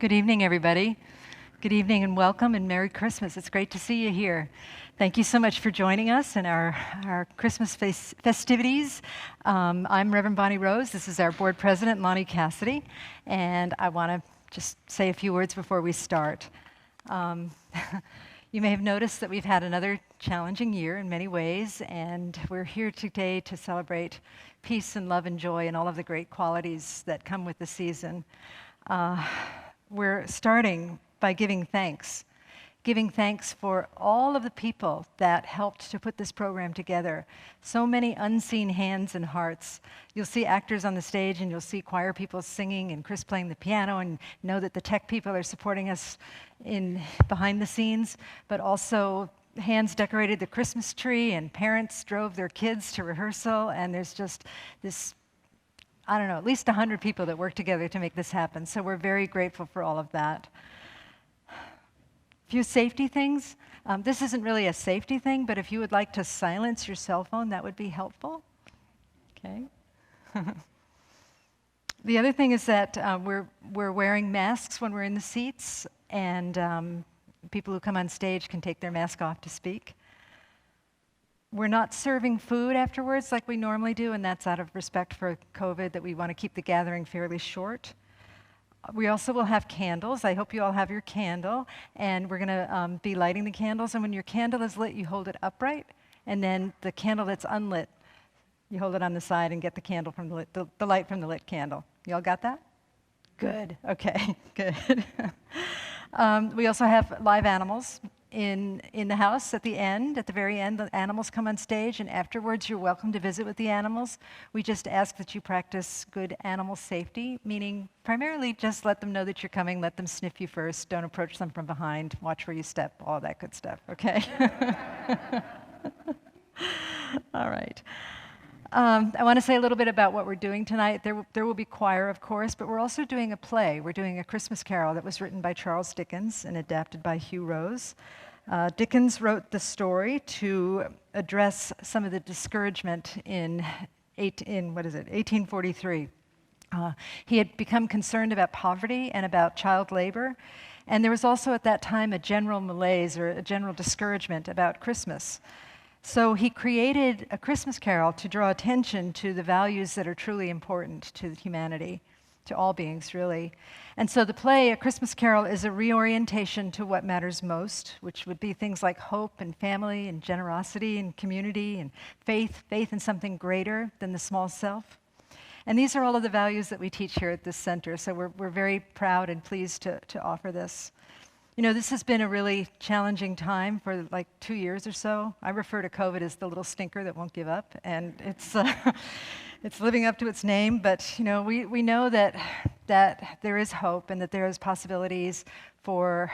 Good evening, everybody. Good evening and welcome and Merry Christmas. It's great to see you here. Thank you so much for joining us in our Christmas festivities. I'm Reverend Bonnie Rose. This is our board president, Lonnie Cassidy, and I want to just say a few words before we start. You may have noticed that we've had another challenging year in many ways, and we're here today to celebrate peace and love and joy and all of the great qualities that come with the season. We're starting by giving thanks for all of the people that helped to put this program together. So many unseen hands and hearts. You'll see actors on the stage and you'll see choir people singing and Chris playing the piano, and know that the tech people are supporting us in behind the scenes, but also hands decorated the Christmas tree and parents drove their kids to rehearsal, and there's just this, I don't know, at least 100 people that work together to make this happen. So we're very grateful for all of that. A few safety things. This isn't really a safety thing, but if you would like to silence your cell phone, that would be helpful. Okay. The other thing is that we're wearing masks when we're in the seats, and people who come on stage can take their mask off to speak. We're not serving food afterwards like we normally do, and that's out of respect for COVID, that we want to keep the gathering fairly short. We also will have candles. I hope you all have your candle, and we're going to be lighting the candles, and when your candle is lit, you hold it upright, and then the candle that's unlit, you hold it on the side and get the candle from the light from the lit candle. You all got that? Good. Okay, good. We also have live animals in the house at the very end. The animals come on stage, and afterwards you're welcome to visit with the animals. We just ask that you practice good animal safety, meaning primarily just let them know that you're coming, let them sniff you first, don't approach them from behind, watch where you step, all that good stuff, okay? All right. I want to say a little bit about what we're doing tonight. There will be choir, of course, but we're also doing a play. We're doing A Christmas Carol that was written by Charles Dickens and adapted by Hugh Rose. Dickens wrote the story to address some of the discouragement in 1843. He had become concerned about poverty and about child labor, and there was also at that time a general malaise or a general discouragement about Christmas. So he created A Christmas Carol to draw attention to the values that are truly important to humanity, to all beings, really. And so the play, A Christmas Carol, is a reorientation to what matters most, which would be things like hope and family and generosity and community and faith in something greater than the small self. And these are all of the values that we teach here at this center, so we're very proud and pleased to offer this. You know, this has been a really challenging time for like 2 years or so. I refer to COVID as the little stinker that won't give up, and it's it's living up to its name. But you know, we know that there is hope and that there is possibilities for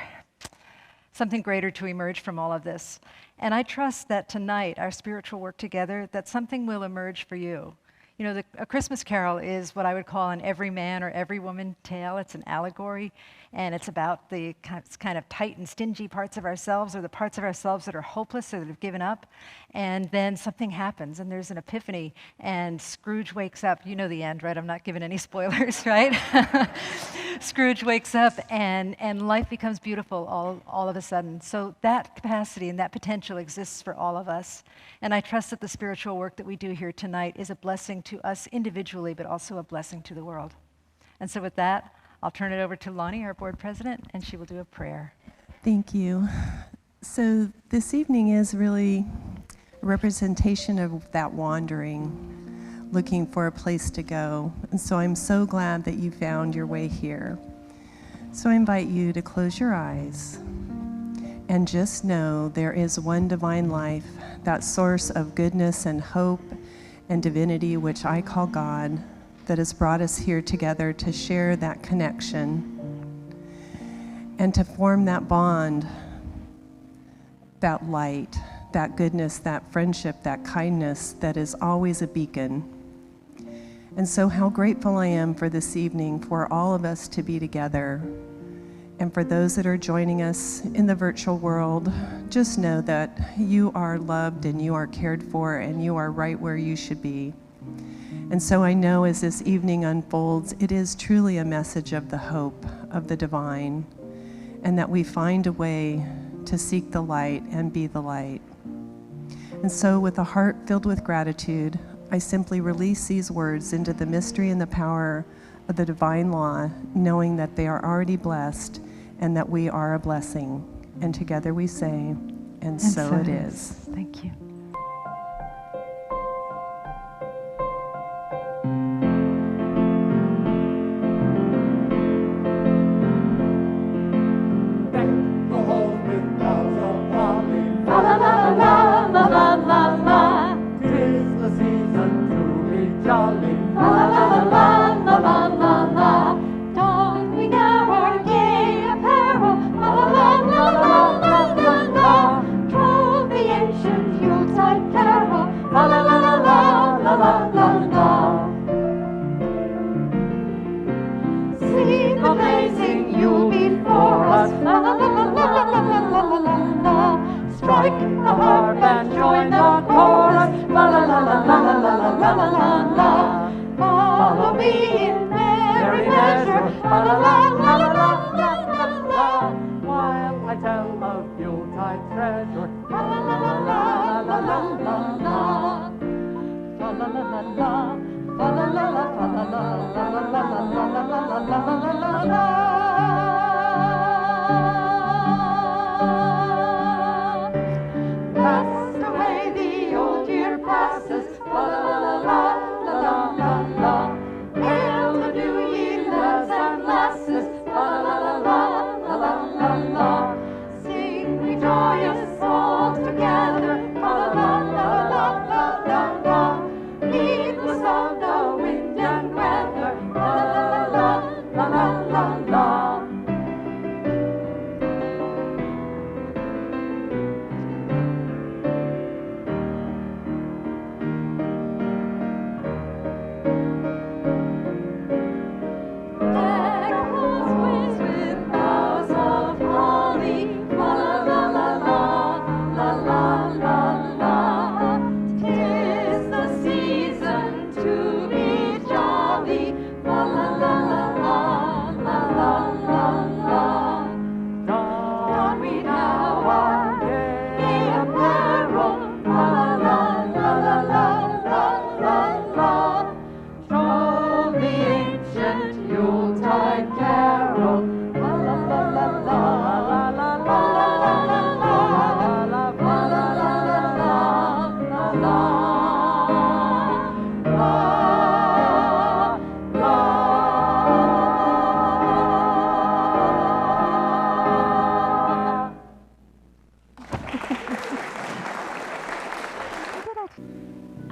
something greater to emerge from all of this. And I trust that tonight, our spiritual work together, that something will emerge for you. You know, A Christmas Carol is what I would call an every man or every woman tale. It's an allegory, and it's about the kind of tight and stingy parts of ourselves, or the parts of ourselves that are hopeless or that have given up. And then something happens, and there's an epiphany, and Scrooge wakes up. You know the end, right? I'm not giving any spoilers, right? Scrooge wakes up, and life becomes beautiful all of a sudden. So that capacity and that potential exists for all of us. And I trust that the spiritual work that we do here tonight is a blessing to us individually, but also a blessing to the world. And so with that, I'll turn it over to Lonnie, our board president, and she will do a prayer. Thank you. So this evening is really a representation of that wandering, looking for a place to go. And so I'm so glad that you found your way here. So I invite you to close your eyes and just know there is one divine life, that source of goodness and hope and divinity, which I call God, that has brought us here together to share that connection and to form that bond, that light, that goodness, that friendship, that kindness that is always a beacon. And so how grateful I am for this evening, for all of us to be together. And for those that are joining us in the virtual world, just know that you are loved and you are cared for and you are right where you should be. And so I know as this evening unfolds, it is truly a message of the hope of the divine, and that we find a way to seek the light and be the light. And so, with a heart filled with gratitude, I simply release these words into the mystery and the power of the divine law, knowing that they are already blessed and that we are a blessing. And together we say, and so it is. Thank you.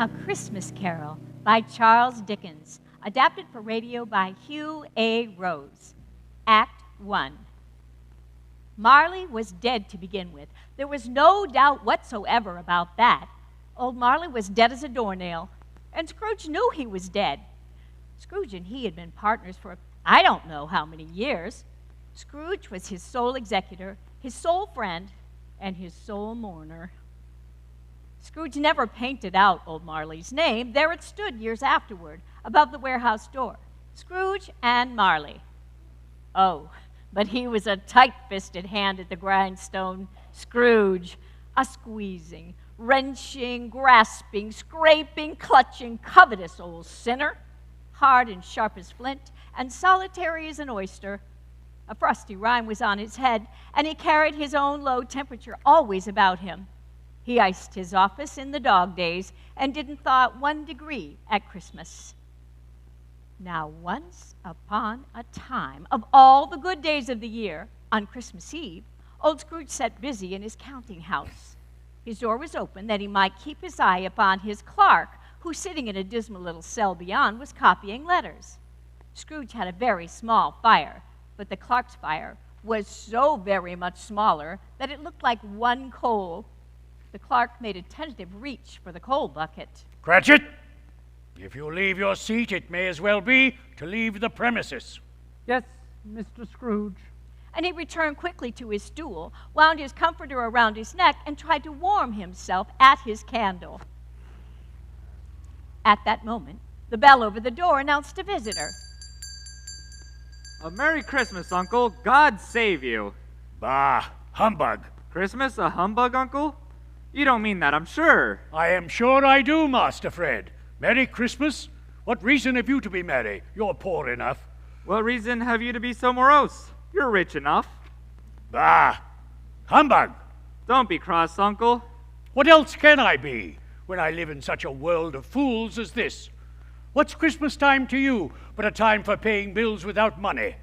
A Christmas Carol by Charles Dickens, adapted for radio by Hugh A. Rose. Act 1. Marley was dead to begin with. There was no doubt whatsoever about that. Old Marley was dead as a doornail, and Scrooge knew he was dead. Scrooge and he had been partners for I don't know how many years. Scrooge was his sole executor, his sole friend, and his sole mourner. Scrooge never painted out Old Marley's name. There it stood years afterward, above the warehouse door. Scrooge and Marley. Oh, but he was a tight-fisted hand at the grindstone. Scrooge, a squeezing, wrenching, grasping, scraping, clutching, covetous old sinner, hard and sharp as flint, and solitary as an oyster. A frosty rime was on his head, and he carried his own low temperature always about him. He iced his office in the dog days and didn't thaw it 1 degree at Christmas. Now, once upon a time, of all the good days of the year, on Christmas Eve, old Scrooge sat busy in his counting house. His door was open that he might keep his eye upon his clerk, who, sitting in a dismal little cell beyond, was copying letters. Scrooge had a very small fire, but the clerk's fire was so very much smaller that it looked like one coal. The clerk made a tentative reach for the coal bucket. Cratchit, if you leave your seat, it may as well be to leave the premises. Yes, Mr. Scrooge. And he returned quickly to his stool, wound his comforter around his neck, and tried to warm himself at his candle. At that moment, the bell over the door announced a visitor. A Merry Christmas, Uncle. God save you. Bah, humbug. Christmas a humbug, Uncle? You don't mean that, I'm sure. I am sure I do, Master Fred. Merry Christmas? What reason have you to be merry? You're poor enough. What reason have you to be so morose? You're rich enough. Bah, humbug. Don't be cross, Uncle. What else can I be when I live in such a world of fools as this? What's Christmas time to you but a time for paying bills without money?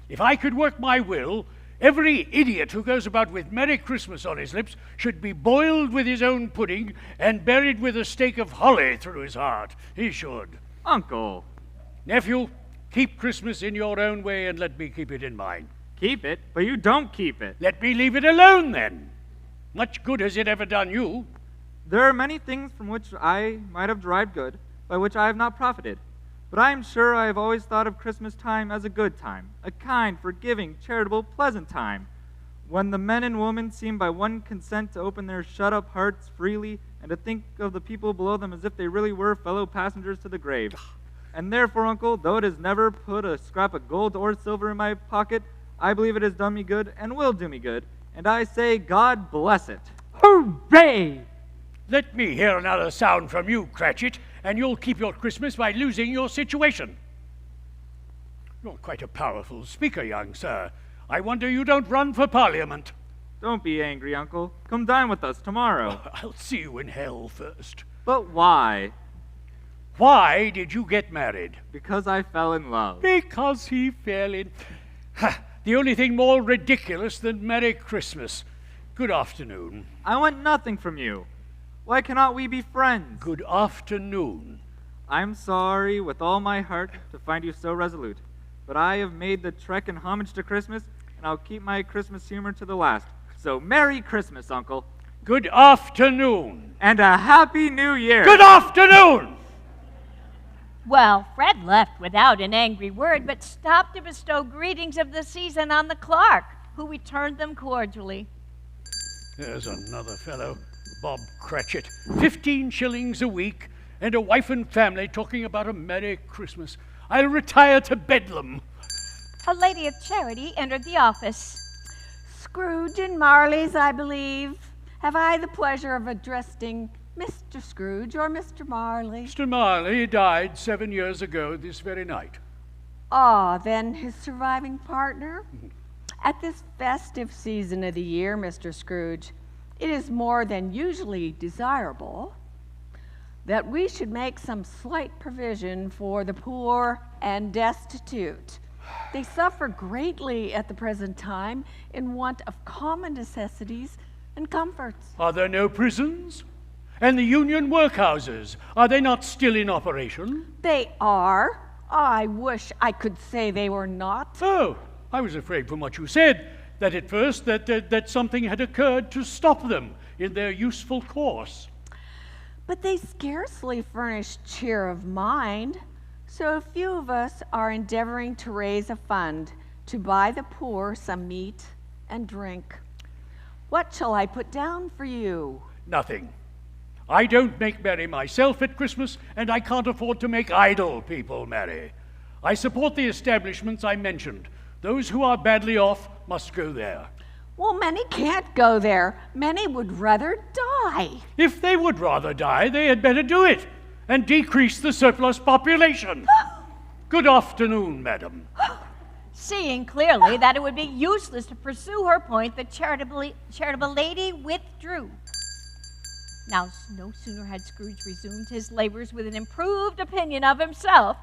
If I could work my will, every idiot who goes about with Merry Christmas on his lips should be boiled with his own pudding and buried with a stake of holly through his heart. He should. Uncle. Nephew, keep Christmas in your own way and let me keep it in mine. Keep it, but you don't keep it. Let me leave it alone, then. Much good has it ever done you? There are many things from which I might have derived good, by which I have not profited. But I am sure I have always thought of Christmas time as a good time, a kind, forgiving, charitable, pleasant time, when the men and women seem by one consent to open their shut-up hearts freely and to think of the people below them as if they really were fellow passengers to the grave. And therefore, Uncle, though it has never put a scrap of gold or silver in my pocket, I believe it has done me good and will do me good, and I say God bless it. Hooray! Let me hear another sound from you, Cratchit, and you'll keep your Christmas by losing your situation. You're quite a powerful speaker, young sir. I wonder you don't run for Parliament. Don't be angry, Uncle. Come dine with us tomorrow. I'll see you in hell first. But why? Why did you get married? Because I fell in love. Because he fell in... Ha! The only thing more ridiculous than Merry Christmas. Good afternoon. I want nothing from you. Why cannot we be friends? Good afternoon. I'm sorry with all my heart to find you so resolute, but I have made the trek in homage to Christmas, and I'll keep my Christmas humor to the last. So Merry Christmas, Uncle. Good afternoon. And a Happy New Year. Good afternoon! Well, Fred left without an angry word, but stopped to bestow greetings of the season on the clerk, who returned them cordially. There's another fellow, Bob Cratchit. 15 shillings a week, and a wife and family talking about a Merry Christmas. I'll retire to Bedlam. A lady of charity entered the office. Scrooge and Marley's, I believe. Have I the pleasure of addressing Mr. Scrooge or Mr. Marley? Mr. Marley died 7 years ago this very night. Ah, then his surviving partner? At this festive season of the year, Mr. Scrooge, it is more than usually desirable that we should make some slight provision for the poor and destitute. They suffer greatly at the present time in want of common necessities and comforts. Are there no prisons? And the union workhouses, are they not still in operation? They are. I wish I could say they were not. Oh, I was afraid from what you said that at first that something had occurred to stop them in their useful course. But they scarcely furnish cheer of mind. So a few of us are endeavoring to raise a fund to buy the poor some meat and drink. What shall I put down for you? Nothing. I don't make merry myself at Christmas, and I can't afford to make idle people merry. I support the establishments I mentioned. Those who are badly off must go there. Well, many can't go there. Many would rather die. If they would rather die, they had better do it and decrease the surplus population. Good afternoon, madam. Seeing clearly that it would be useless to pursue her point, the charitable lady withdrew. Now, no sooner had Scrooge resumed his labors with an improved opinion of himself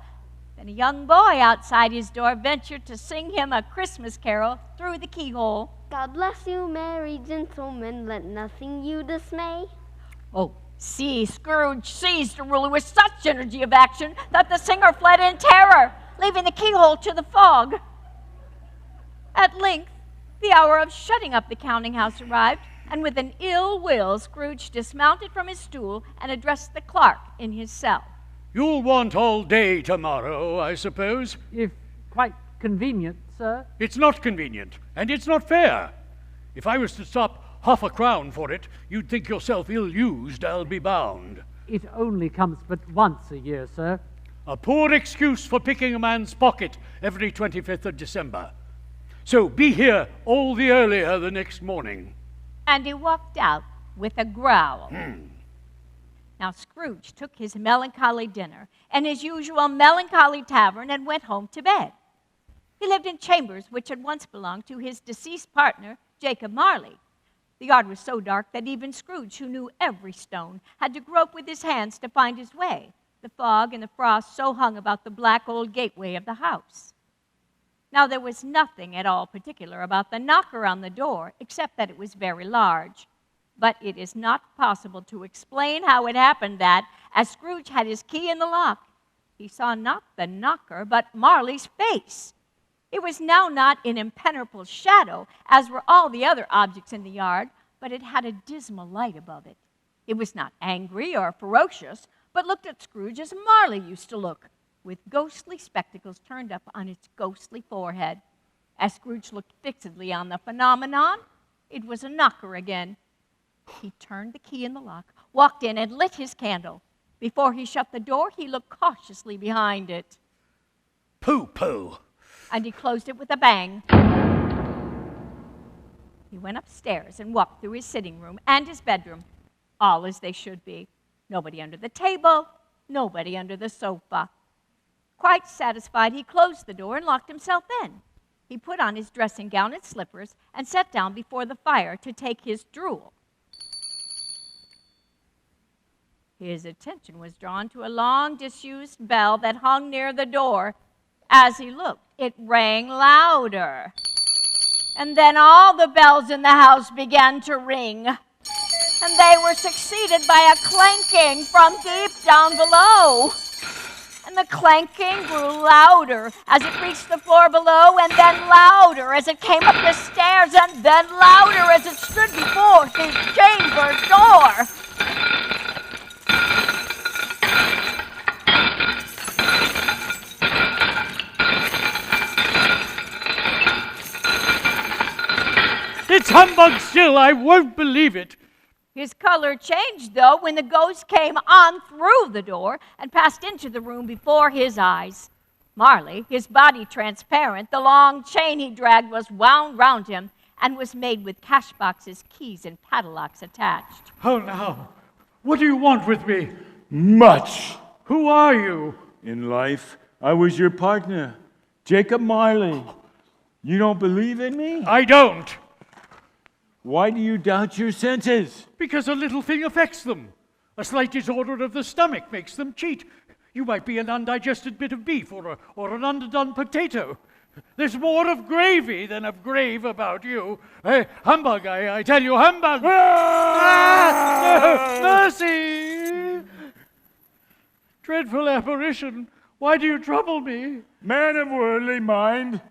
than a young boy outside his door ventured to sing him a Christmas carol through the keyhole. God bless you, merry gentlemen, let nothing you dismay. Oh, see, Scrooge seized the ruler with such energy of action that the singer fled in terror, leaving the keyhole to the fog. At length, the hour of shutting up the counting house arrived, and with an ill will, Scrooge dismounted from his stool and addressed the clerk in his cell. You'll want all day tomorrow, I suppose. If quite convenient, sir. It's not convenient, and it's not fair. If I was to stop half a crown for it, you'd think yourself ill-used, I'll be bound. It only comes but once a year, sir. A poor excuse for picking a man's pocket every 25th of December. So be here all the earlier the next morning. And he walked out with a growl. Now Scrooge took his melancholy dinner and his usual melancholy tavern and went home to bed. He lived in chambers which had once belonged to his deceased partner, Jacob Marley. The yard was so dark that even Scrooge, who knew every stone, had to grope with his hands to find his way. The fog and the frost so hung about the black old gateway of the house. Now there was nothing at all particular about the knocker on the door, except that it was very large. But it is not possible to explain how it happened that, as Scrooge had his key in the lock, he saw not the knocker, but Marley's face. It was now not in impenetrable shadow, as were all the other objects in the yard, but it had a dismal light above it. It was not angry or ferocious, but looked at Scrooge as Marley used to look, with ghostly spectacles turned up on its ghostly forehead. As Scrooge looked fixedly on the phenomenon, it was a knocker again. He turned the key in the lock, walked in, and lit his candle. Before he shut the door, he looked cautiously behind it. Pooh-pooh. And he closed it with a bang. He went upstairs and walked through his sitting room and his bedroom, all as they should be. Nobody under the table, nobody under the sofa. Quite satisfied, he closed the door and locked himself in. He put on his dressing gown and slippers and sat down before the fire to take his drool. His attention was drawn to a long, disused bell that hung near the door. As he looked, it rang louder. And then all the bells in the house began to ring. And they were succeeded by a clanking from deep down below. And the clanking grew louder as it reached the floor below, and then louder as it came up the stairs, and then louder as it stood before his chamber door. It's humbug still, I won't believe it. His color changed, though, when the ghost came on through the door and passed into the room before his eyes. Marley, his body transparent, the long chain he dragged was wound round him and was made with cash boxes, keys, and padlocks attached. Oh, now, what do you want with me? Much. Who are you? In life, I was your partner, Jacob Marley. You don't believe in me? I don't. Why do you doubt your senses? Because a little thing affects them. A slight disorder of the stomach makes them cheat. You might be an undigested bit of beef or an underdone potato. There's more of gravy than of grave about you. Hey, humbug, I tell you, humbug! Ah! Mercy! Dreadful apparition, why do you trouble me? Man of worldly mind,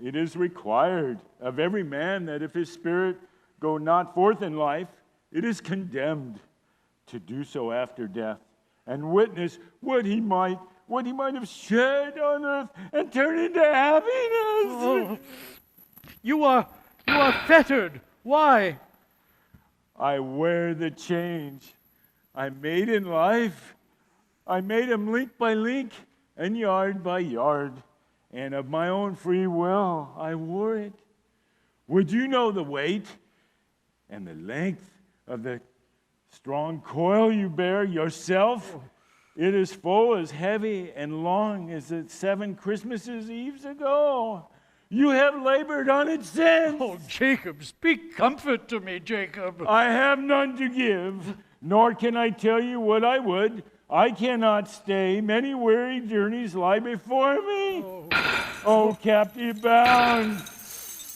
it is required of every man that if his spirit go not forth in life, it is condemned to do so after death, and witness what he might have shed on earth and turn into happiness. Oh, you are fettered. Why? I wear the change I made in life. I made him link by link and yard by yard, and of my own free will I wore it. Would you know the weight and the length of the strong coil you bear yourself? It is full as heavy and long as it 7 Christmases Eves ago. You have labored on it since. Oh, Jacob, speak comfort to me, Jacob. I have none to give, nor can I tell you what I would. I cannot stay. Many weary journeys lie before me. Oh, captive bound,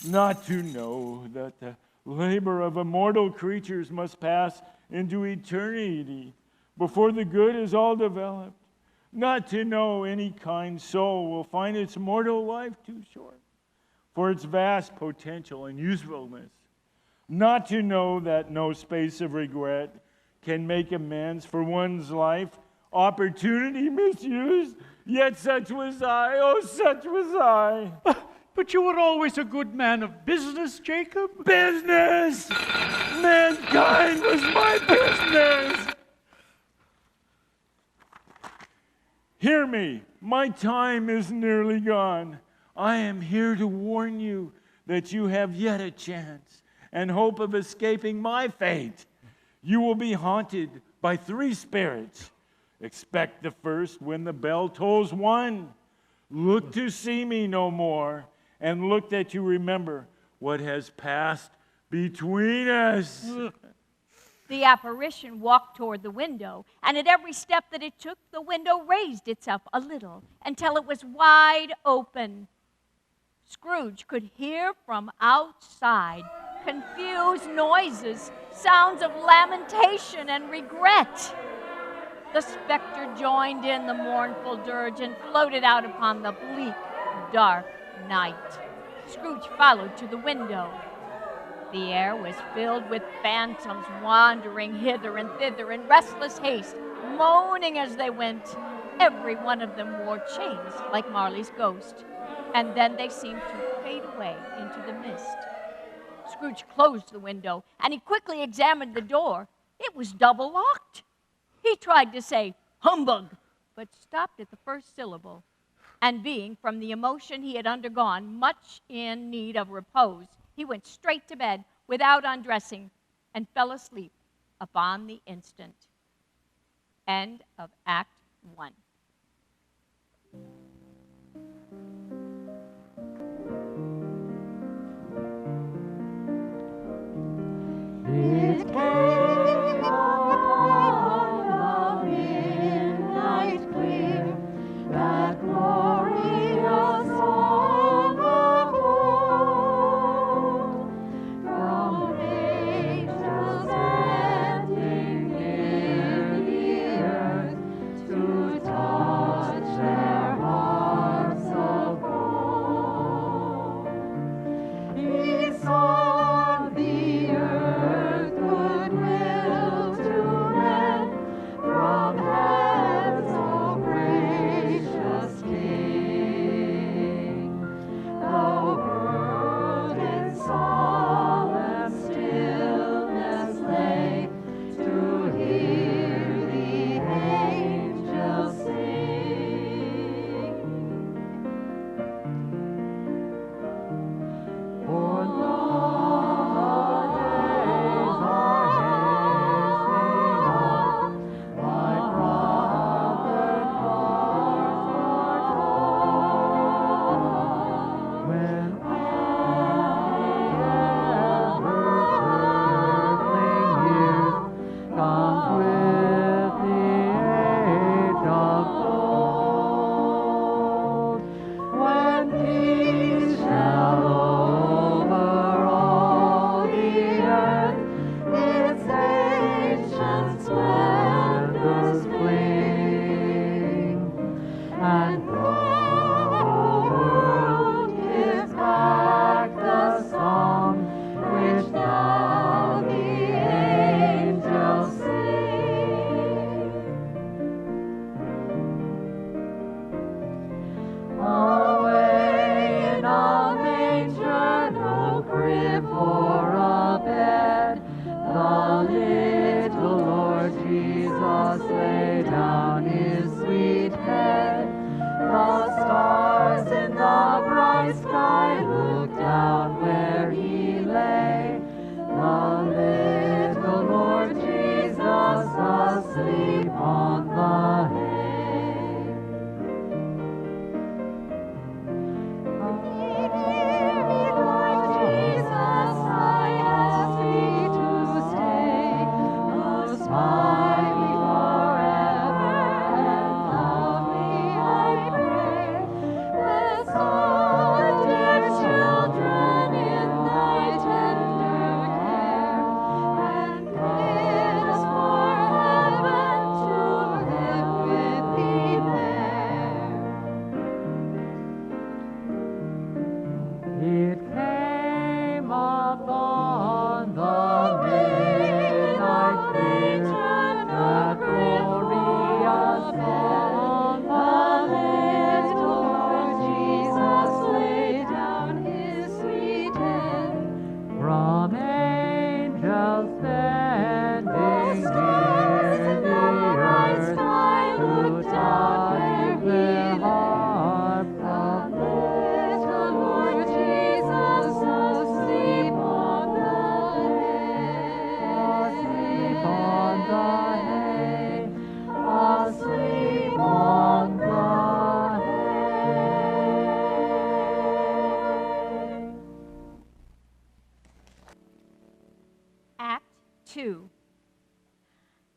not to know that the labor of immortal creatures must pass into eternity before the good is all developed. Not to know any kind soul will find its mortal life too short for its vast potential and usefulness. Not to know that no space of regret can make amends for one's life opportunity misused. Yet such was I, oh, such was I. But you were always a good man of business, Jacob. Business! Mankind was my business! Hear me, my time is nearly gone. I am here to warn you that you have yet a chance and hope of escaping my fate. You will be haunted by 3 spirits. Expect the first when the bell tolls 1. Look to see me no more, and look that you remember what has passed between us. The apparition walked toward the window, and at every step that it took, the window raised itself a little until it was wide open. Scrooge could hear from outside confused noises, sounds of lamentation and regret. The specter joined in the mournful dirge and floated out upon the bleak, dark night. Scrooge followed to the window. The air was filled with phantoms wandering hither and thither in restless haste, moaning as they went. Every one of them wore chains like Marley's ghost, and then they seemed to fade away into the mist. Scrooge closed the window, and he quickly examined the door. It was double locked. He tried to say, "Humbug," but stopped at the first syllable. And being, from the emotion he had undergone, much in need of repose, he went straight to bed without undressing and fell asleep upon the instant. End of Act 1. It came upon the midnight clear, that glorious song of old, from angels descending in the earth to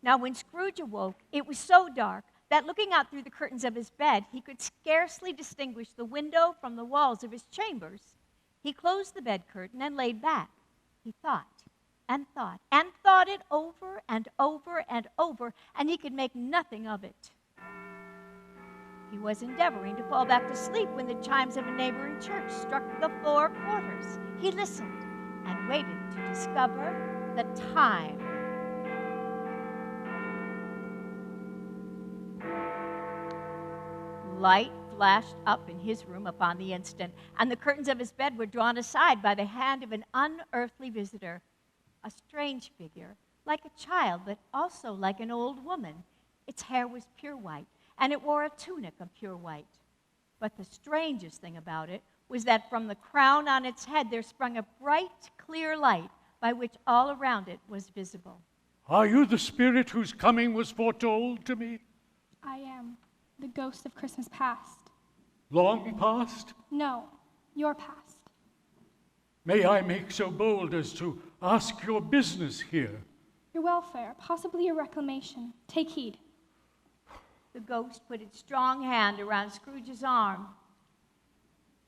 Now, when Scrooge awoke, it was so dark that looking out through the curtains of his bed, he could scarcely distinguish the window from the walls of his chambers. He closed the bed curtain and laid back. He thought and thought and thought it over and over and over, and he could make nothing of it. He was endeavoring to fall back to sleep when the chimes of a neighboring church struck the 4 quarters. He listened and waited to discover the time. Light flashed up in his room upon the instant, and the curtains of his bed were drawn aside by the hand of an unearthly visitor, a strange figure, like a child, but also like an old woman. Its hair was pure white, and it wore a tunic of pure white. But the strangest thing about it was that from the crown on its head there sprung a bright, clear light by which all around it was visible. Are you the spirit whose coming was foretold to me? I am the ghost of Christmas past. Long past? No, your past. May I make so bold as to ask your business here? Your welfare, possibly your reclamation. Take heed. The ghost put its strong hand around Scrooge's arm.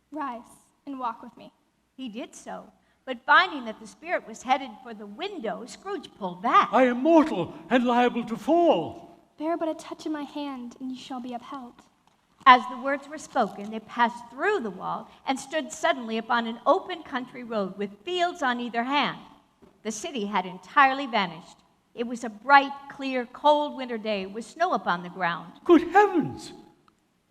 Rise and walk with me. He did so, but finding that the spirit was headed for the window, Scrooge pulled back. I am mortal and liable to fall. Bear but a touch of my hand, and you shall be upheld. As the words were spoken, they passed through the wall and stood suddenly upon an open country road with fields on either hand. The city had entirely vanished. It was a bright, clear, cold winter day with snow upon the ground. Good heavens!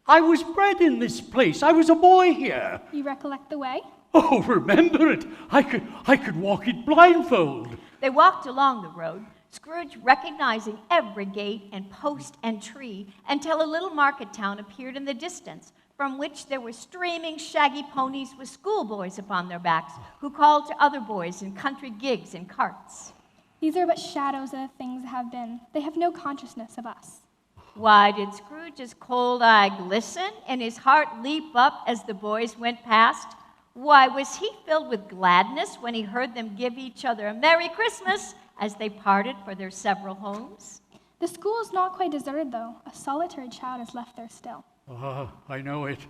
I was bred in this place. I was a boy here. You recollect the way? Oh, remember it. I could walk it blindfold. They walked along the road, Scrooge recognizing every gate and post and tree, until a little market town appeared in the distance, from which there were streaming, shaggy ponies with schoolboys upon their backs, who called to other boys in country gigs and carts. These are but shadows of the things that have been. They have no consciousness of us. Why did Scrooge's cold eye glisten and his heart leap up as the boys went past? Why was he filled with gladness when he heard them give each other a Merry Christmas as they parted for their several homes? The school is not quite deserted, though. A solitary child is left there still. I know it.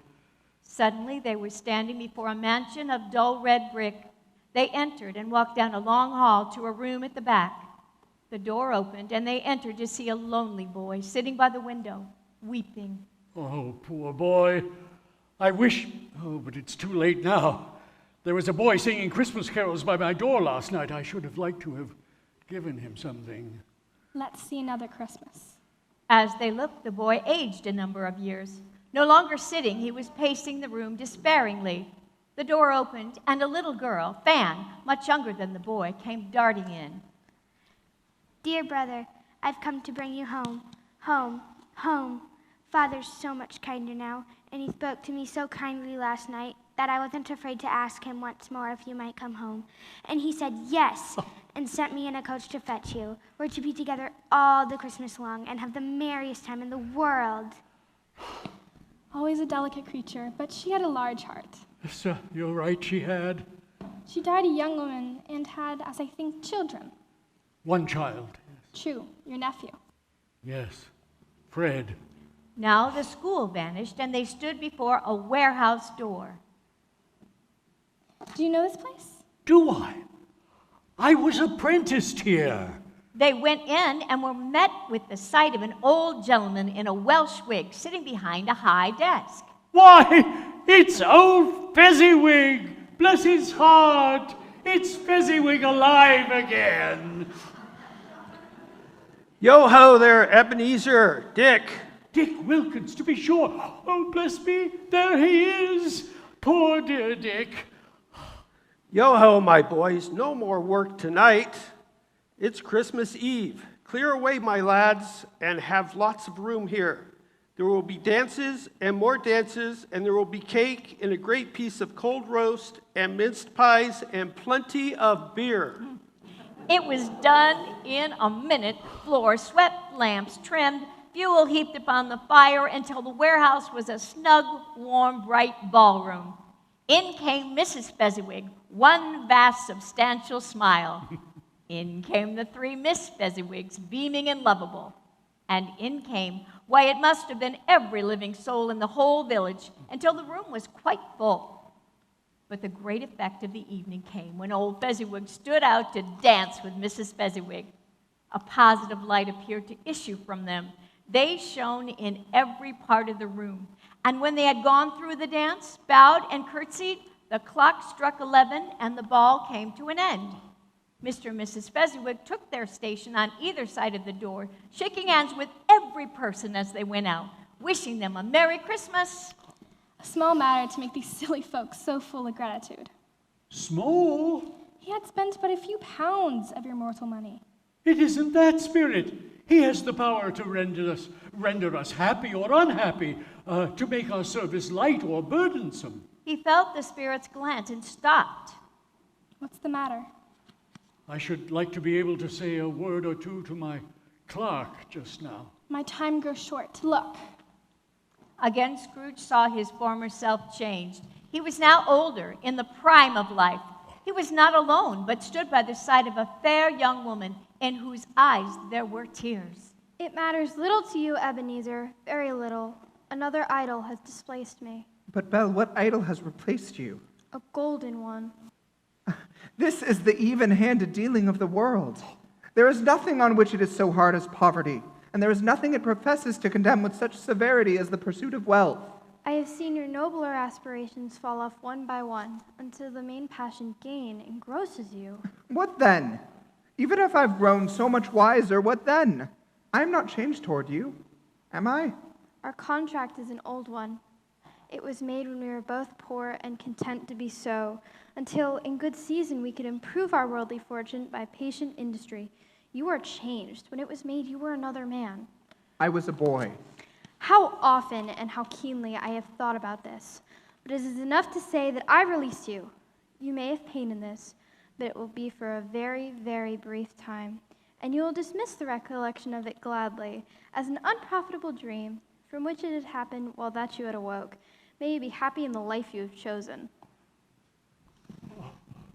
Suddenly, they were standing before a mansion of dull red brick. They entered and walked down a long hall to a room at the back. The door opened, and they entered to see a lonely boy sitting by the window, weeping. Oh, poor boy. I wish, but it's too late now. There was a boy singing Christmas carols by my door last night. I should have liked to have given him something. Let's see another Christmas. As they looked, the boy aged a number of years. No longer sitting, he was pacing the room despairingly. The door opened, and a little girl, Fan, much younger than the boy, came darting in. Dear brother, I've come to bring you home. Home, home. Father's so much kinder now, and he spoke to me so kindly last night that I wasn't afraid to ask him once more if you might come home. And he said yes, and sent me in a coach to fetch you. We're to be together all the Christmas long and have the merriest time in the world. Always a delicate creature, but she had a large heart. Yes, you're right, she had. She died a young woman and had, as I think, children. One child. True, your nephew. Yes, Fred. Now the school vanished, and they stood before a warehouse door. Do you know this place? Do I? I was apprenticed here. They went in and were met with the sight of an old gentleman in a Welsh wig sitting behind a high desk. Why, it's old Fezziwig! Bless his heart! It's Fezziwig alive again! Yo-ho there, Ebenezer, Dick. Dick Wilkins, to be sure. Oh, bless me, there he is. Poor dear Dick. Yo-ho, my boys, no more work tonight. It's Christmas Eve. Clear away, my lads, and have lots of room here. There will be dances and more dances, and there will be cake and a great piece of cold roast and minced pies and plenty of beer. It was done in a minute. Floor swept, lamps trimmed, fuel heaped upon the fire until the warehouse was a snug, warm, bright ballroom. In came Mrs. Fezziwig, one vast, substantial smile. In came the three Miss Fezziwigs, beaming and lovable. And in came, why, it must have been every living soul in the whole village, until the room was quite full. But the great effect of the evening came when old Fezziwig stood out to dance with Mrs. Fezziwig. A positive light appeared to issue from them. They shone in every part of the room. And when they had gone through the dance, bowed and curtsied, the clock struck 11 and the ball came to an end. Mr. and Mrs. Fezziwig took their station on either side of the door, shaking hands with every person as they went out, wishing them a Merry Christmas. A small matter to make these silly folks so full of gratitude. Small? He had spent but a few pounds of your mortal money. It isn't that, Spirit. He has the power to render us happy or unhappy, to make our service light or burdensome. He felt the Spirit's glance and stopped. What's the matter? I should like to be able to say a word or two to my clerk just now. My time grows short. Look. Again, Scrooge saw his former self changed. He was now older, in the prime of life. He was not alone, but stood by the side of a fair young woman in whose eyes there were tears. It matters little to you, Ebenezer, very little. Another idol has displaced me. But, Belle, what idol has replaced you? A golden one. This is the even-handed dealing of the world. There is nothing on which it is so hard as poverty, and there is nothing it professes to condemn with such severity as the pursuit of wealth. I have seen your nobler aspirations fall off one by one, until the main passion, gain, engrosses you. What then? Even if I've grown so much wiser, what then? I am not changed toward you, am I? Our contract is an old one. It was made when we were both poor and content to be so, until in good season we could improve our worldly fortune by patient industry. You are changed. When it was made, you were another man. I was a boy. How often and how keenly I have thought about this, but it is enough to say that I release you. You may have pain in this, but it will be for a very, very brief time, and you will dismiss the recollection of it gladly as an unprofitable dream from which it had happened while that you had awoke. May you be happy in the life you have chosen.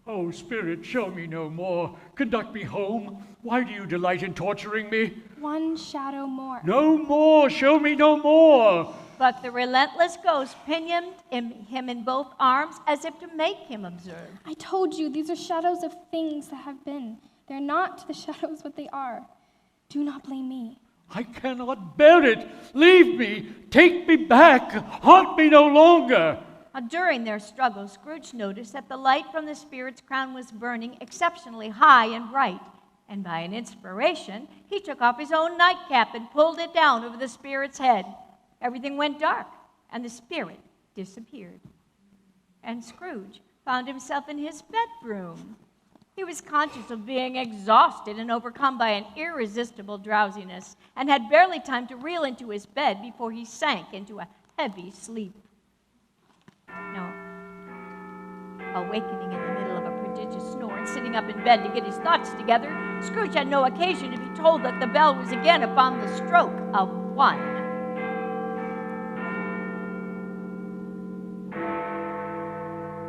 Oh, Spirit, show me no more. Conduct me home. Why do you delight in torturing me? One shadow more. No more. Show me no more. But the relentless ghost pinioned him in both arms as if to make him observe. I told you, these are shadows of things that have been. They're not the shadows what they are. Do not blame me. I cannot bear it. Leave me. Take me back. Haunt me no longer. During their struggle, Scrooge noticed that the light from the Spirit's crown was burning exceptionally high and bright, and by an inspiration, he took off his own nightcap and pulled it down over the Spirit's head. Everything went dark, and the Spirit disappeared. And Scrooge found himself in his bedroom. He was conscious of being exhausted and overcome by an irresistible drowsiness, and had barely time to reel into his bed before he sank into a heavy sleep. No. Awakening in the middle of a prodigious snore and sitting up in bed to get his thoughts together, Scrooge had no occasion to be told that the bell was again upon the stroke of 1.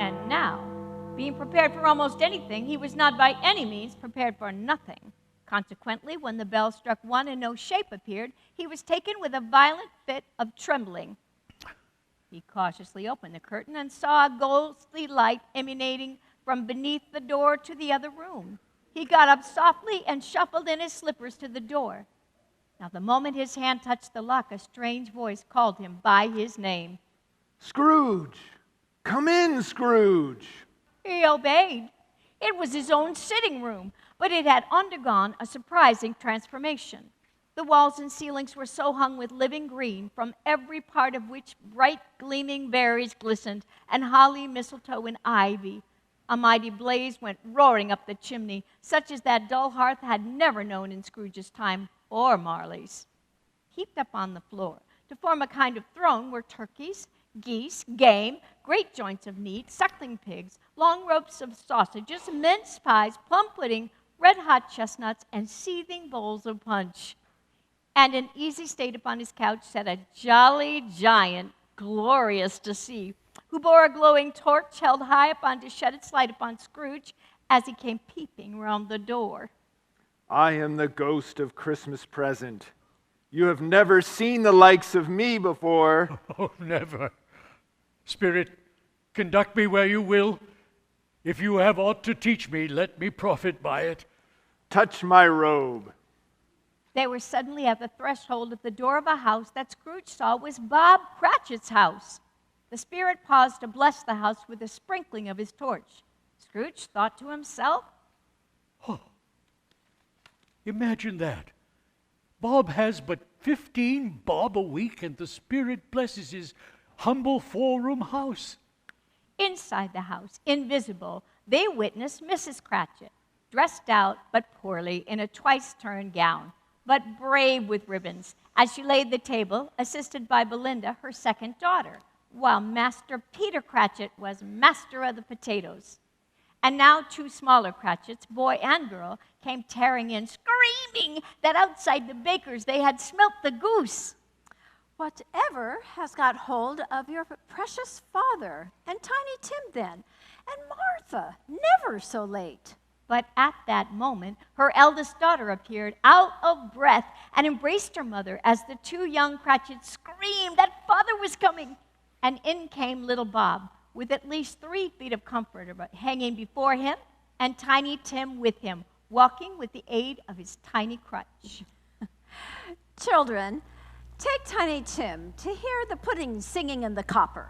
And now, being prepared for almost anything, he was not by any means prepared for nothing. Consequently, when the bell struck 1 and no shape appeared, he was taken with a violent fit of trembling. He cautiously opened the curtain and saw a ghostly light emanating from beneath the door to the other room. He got up softly and shuffled in his slippers to the door. Now, the moment his hand touched the lock, a strange voice called him by his name. Scrooge! Come in, Scrooge! He obeyed. It was his own sitting room, but it had undergone a surprising transformation. The walls and ceilings were so hung with living green, from every part of which bright gleaming berries glistened, and holly, mistletoe, and ivy. A mighty blaze went roaring up the chimney, such as that dull hearth had never known in Scrooge's time, or Marley's. Heaped up on the floor, to form a kind of throne, were turkeys, geese, game, great joints of meat, suckling pigs, long ropes of sausages, mince pies, plum pudding, red-hot chestnuts, and seething bowls of punch. And in easy state upon his couch sat a jolly giant, glorious to see, who bore a glowing torch held high upon to shed its light upon Scrooge as he came peeping round the door. I am the ghost of Christmas present. You have never seen the likes of me before. Oh, never. Spirit, conduct me where you will. If you have aught to teach me, let me profit by it. Touch my robe. They were suddenly at the threshold of the door of a house that Scrooge saw was Bob Cratchit's house. The spirit paused to bless the house with a sprinkling of his torch. Scrooge thought to himself, Oh, imagine that. Bob has but 15 bob a week, and the spirit blesses his humble four-room house. inside the house, invisible, they witnessed Mrs. Cratchit, dressed out but poorly in a twice-turned gown, but brave with ribbons, as she laid the table, assisted by Belinda, her second daughter, while Master Peter Cratchit was master of the potatoes. And now 2 smaller Cratchits, boy and girl, came tearing in, screaming that outside the baker's they had smelt the goose. Whatever has got hold of your precious father, and Tiny Tim then, and Martha, never so late? But at that moment, her eldest daughter appeared, out of breath, and embraced her mother as the 2 young Cratchits screamed that father was coming. And in came little Bob, with at least 3 feet of comforter hanging before him, and Tiny Tim with him, walking with the aid of his tiny crutch. Children, take Tiny Tim to hear the pudding singing in the copper.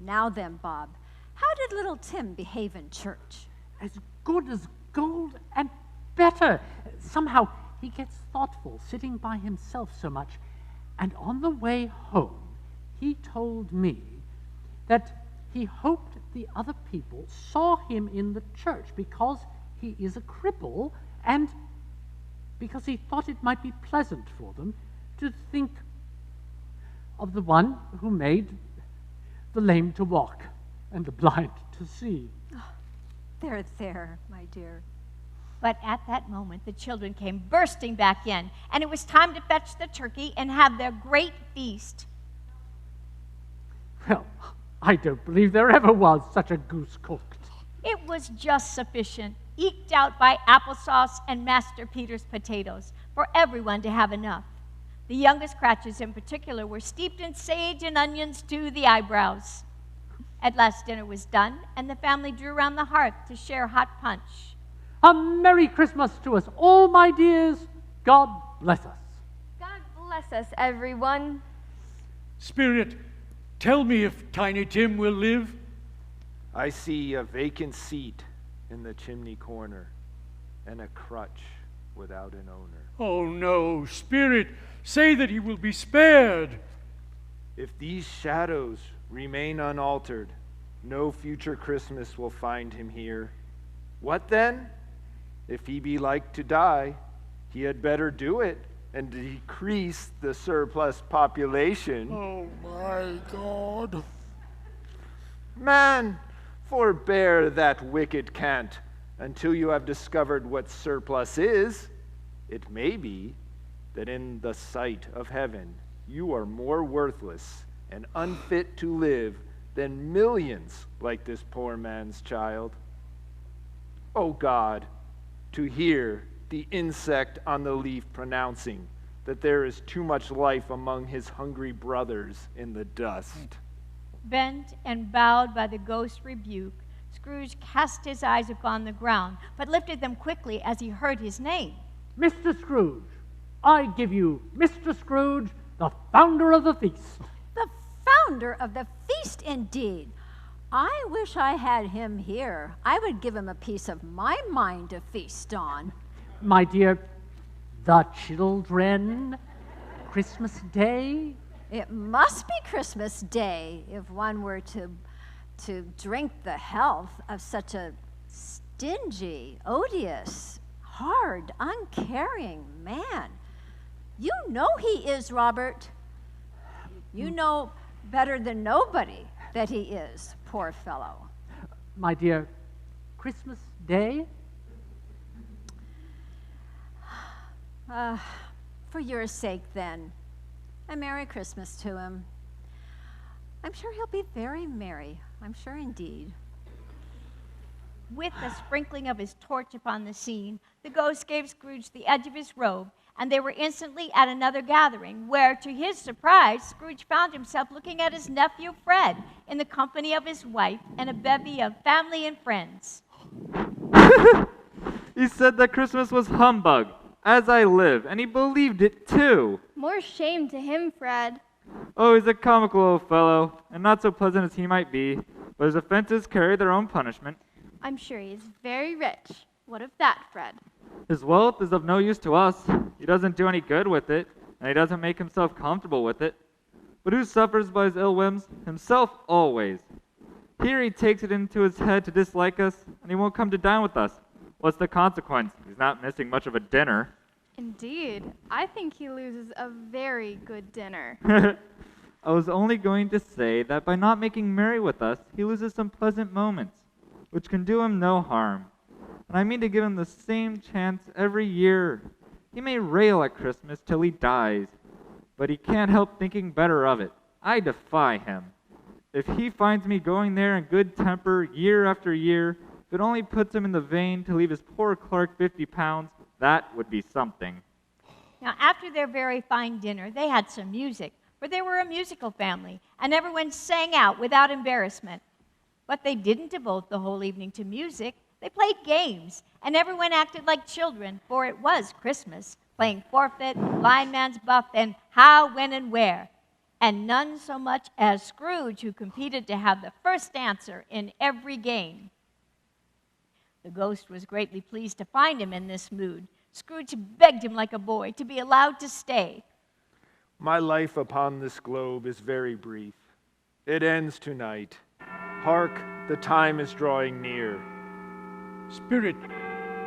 Now then, Bob, how did little Tim behave in church? As good as gold and better. Somehow he gets thoughtful, sitting by himself so much. And on the way home, he told me that he hoped the other people saw him in the church because he is a cripple and because he thought it might be pleasant for them to think of the one who made the lame to walk and the blind to see. Oh, there, my dear. But at that moment, the children came bursting back in, and it was time to fetch the turkey and have their great feast. Well, I don't believe there ever was such a goose cooked. It was just sufficient, eked out by applesauce and Master Peter's potatoes, for everyone to have enough. The youngest Cratchits in particular were steeped in sage and onions to the eyebrows. At last dinner was done, and the family drew round the hearth to share hot punch. A Merry Christmas to us all, my dears. God bless us. God bless us, everyone. Spirit, tell me if Tiny Tim will live. I see a vacant seat in the chimney corner and a crutch without an owner. Oh no, Spirit, say that he will be spared. If these shadows remain unaltered, no future Christmas will find him here. What then? If he be like to die, he had better do it and decrease the surplus population. Oh my God. Man, forbear that wicked cant until you have discovered what surplus is. It may be that in the sight of heaven you are more worthless and unfit to live than millions like this poor man's child. O God, to hear the insect on the leaf pronouncing that there is too much life among his hungry brothers in the dust. Bent and bowed by the ghost's rebuke, Scrooge cast his eyes upon the ground, but lifted them quickly as he heard his name. Mr. Scrooge, I give you Mr. Scrooge, the founder of the feast. The founder of the feast, indeed. I wish I had him here. I would give him a piece of my mind to feast on. My dear, the children, Christmas Day? It must be Christmas Day if one were to drink the health of such a stingy, odious, hard, uncaring man. You know he is, Robert. You know better than nobody that he is, poor fellow. My dear, Christmas Day? For your sake, then, a Merry Christmas to him. I'm sure he'll be very merry. I'm sure indeed. With a sprinkling of his torch upon the scene, the ghost gave Scrooge the edge of his robe, and they were instantly at another gathering, where, to his surprise, Scrooge found himself looking at his nephew Fred in the company of his wife and a bevy of family and friends. He said that Christmas was humbug, as I live, and he believed it too. More shame to him, Fred. Oh, he's a comical old fellow, and not so pleasant as he might be, but his offenses carry their own punishment. I'm sure he is very rich. What of that, Fred? His wealth is of no use to us. He doesn't do any good with it, and he doesn't make himself comfortable with it. But who suffers by his ill whims? Himself always. Here he takes it into his head to dislike us, and he won't come to dine with us. What's the consequence? He's not missing much of a dinner. Indeed. I think he loses a very good dinner. I was only going to say that by not making merry with us, he loses some pleasant moments, which can do him no harm. And I mean to give him the same chance every year. He may rail at Christmas till he dies, but he can't help thinking better of it. I defy him. If he finds me going there in good temper year after year, if it only puts him in the vein to leave his poor clerk 50 pounds, that would be something. Now, after their very fine dinner, they had some music, for they were a musical family, and everyone sang out without embarrassment. But they didn't devote the whole evening to music. They played games, and everyone acted like children, for it was Christmas, playing forfeit, blind man's buff, and how, when, and where. And none so much as Scrooge, who competed to have the first answer in every game. The ghost was greatly pleased to find him in this mood. Scrooge begged him like a boy to be allowed to stay. My life upon this globe is very brief. It ends tonight. Hark, the time is drawing near. Spirit,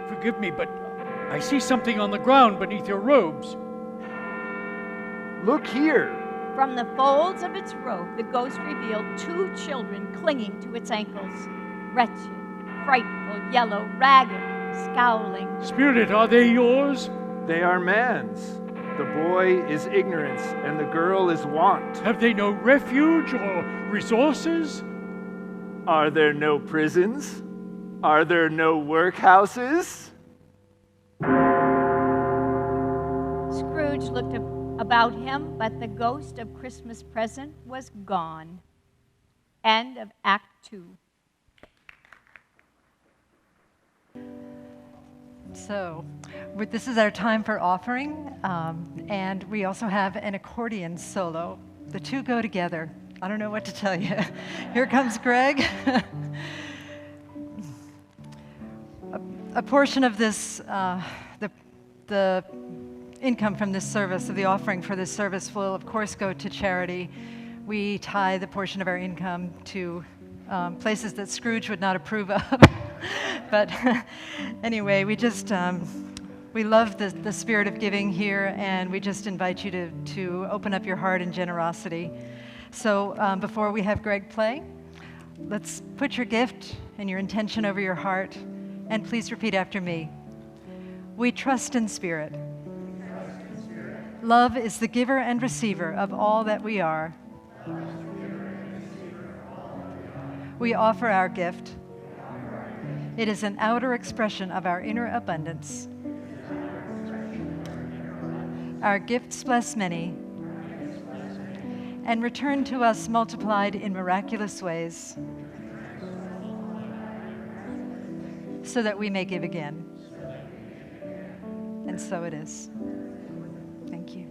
forgive me, but I see something on the ground beneath your robes. Look here. From the folds of its robe, the ghost revealed 2 children clinging to its ankles. Wretched, frightful, yellow, ragged, scowling. Spirit, are they yours? They are man's. The boy is ignorance, and the girl is want. Have they no refuge or resources? Are there no prisons? Are there no workhouses? Scrooge looked about him, but the ghost of Christmas present was gone. End of Act 2. So, this is our time for offering, and we also have an accordion solo. The two go together. I don't know what to tell you. Here comes Greg. A portion of this, the income from this service, of the offering for this service, will of course go to charity. We tithe a portion of our income to places that Scrooge would not approve of. But anyway, we just, we love the spirit of giving here, and we just invite you to open up your heart in generosity. So before we have Greg play, let's put your gift and your intention over your heart, and please repeat after me. We trust in spirit. Love is the giver and receiver of all that we are. We offer our gift. It is an outer expression of our inner abundance. Our gifts bless many and return to us multiplied in miraculous ways, so that we may give again. And so it is. Thank you.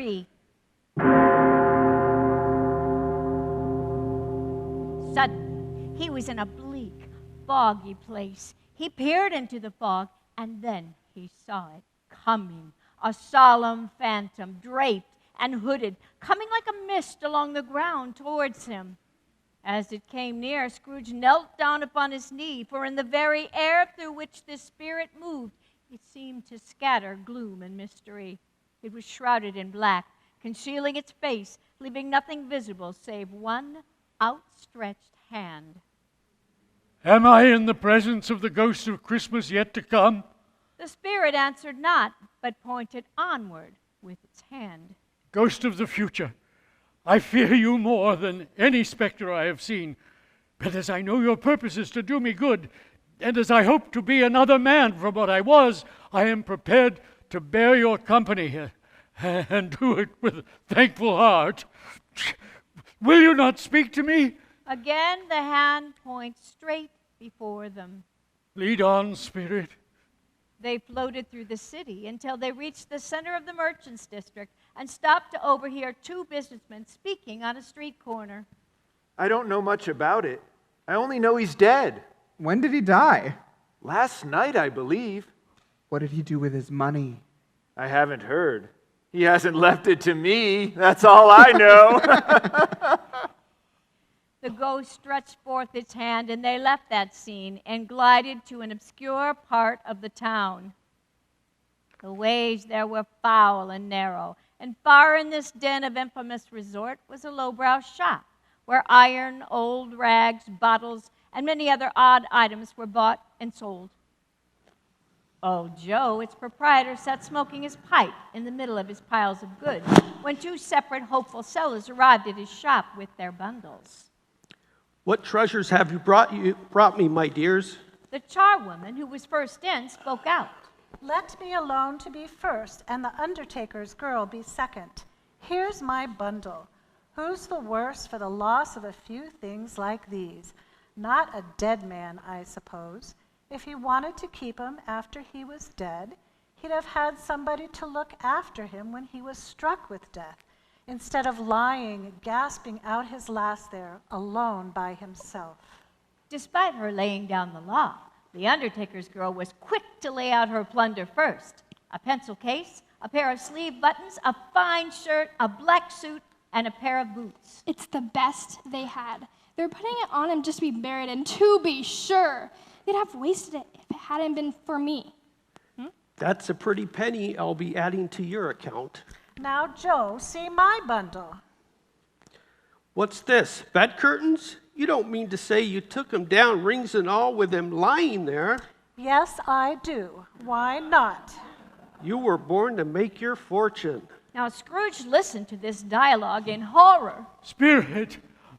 tree. Suddenly, he was in a bleak, foggy place. He peered into the fog, and then he saw it coming, a solemn phantom, draped and hooded, coming like a mist along the ground towards him. As it came near, Scrooge knelt down upon his knee, for in the very air through which this spirit moved, it seemed to scatter gloom and mystery. It was shrouded in black, concealing its face, leaving nothing visible save one outstretched hand. Am I in the presence of the ghost of Christmas yet to come? The spirit answered not, but pointed onward with its hand. Ghost of the future, I fear you more than any specter I have seen. But as I know your purpose is to do me good, and as I hope to be another man from what I was, I am prepared to bear your company and do it with a thankful heart. Will you not speak to me? Again the hand points straight before them. Lead on, spirit. They floated through the city until they reached the center of the merchants' district and stopped to overhear two businessmen speaking on a street corner. I don't know much about it. I only know he's dead. When did he die? Last night, I believe. What did he do with his money? I haven't heard. He hasn't left it to me. That's all I know. The ghost stretched forth its hand, and they left that scene and glided to an obscure part of the town. The ways there were foul and narrow, and far in this den of infamous resort was a lowbrow shop, where iron, old rags, bottles, and many other odd items were bought and sold. Old Joe, its proprietor, sat smoking his pipe in the middle of his piles of goods when two separate hopeful sellers arrived at his shop with their bundles. What treasures have you brought me, my dears? The charwoman, who was first in, spoke out. Let me alone to be first, and the undertaker's girl be second. Here's my bundle. Who's the worse for the loss of a few things like these? Not a dead man, I suppose. If he wanted to keep him after he was dead, he'd have had somebody to look after him when he was struck with death, instead of lying, gasping out his last there, alone by himself. Despite her laying down the law, the undertaker's girl was quick to lay out her plunder first. A pencil case, a pair of sleeve buttons, a fine shirt, a black suit, and a pair of boots. It's the best they had. They were putting it on him just to be buried, and to be sure, they'd have wasted it if it hadn't been for me. That's a pretty penny I'll be adding to your account. Now, Joe, see my bundle. What's this, bed curtains? You don't mean to say you took them down, rings and all, with them lying there? Yes, I do. Why not? You were born to make your fortune. Now Scrooge listened to this dialogue in horror. Spirit,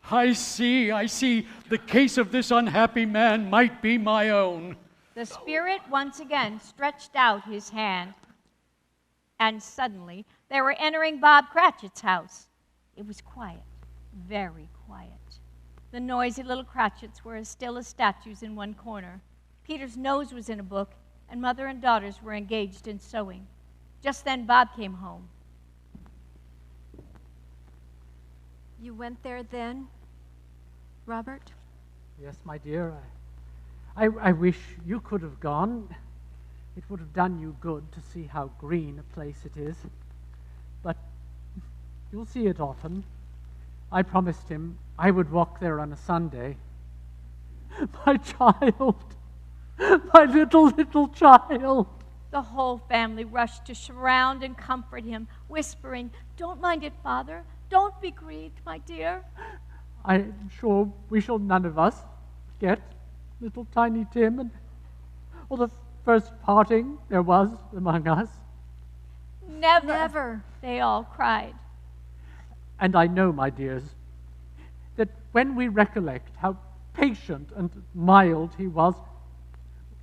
I see. The case of this unhappy man might be my own. The spirit once again stretched out his hand, and suddenly they were entering Bob Cratchit's house. It was quiet, very quiet. The noisy little Cratchits were as still as statues in one corner. Peter's nose was in a book, and mother and daughters were engaged in sewing. Just then Bob came home. You went there then, Robert? Yes, my dear. I wish you could have gone. It would have done you good to see how green a place it is. But you'll see it often. I promised him I would walk there on a Sunday. My child! My little child! The whole family rushed to surround and comfort him, whispering, "Don't mind it, Father. Don't be grieved, my dear." I'm sure we shall none of us forget little tiny Tim or the first parting there was among us. Never, Never, they all cried. And I know, my dears, that when we recollect how patient and mild he was,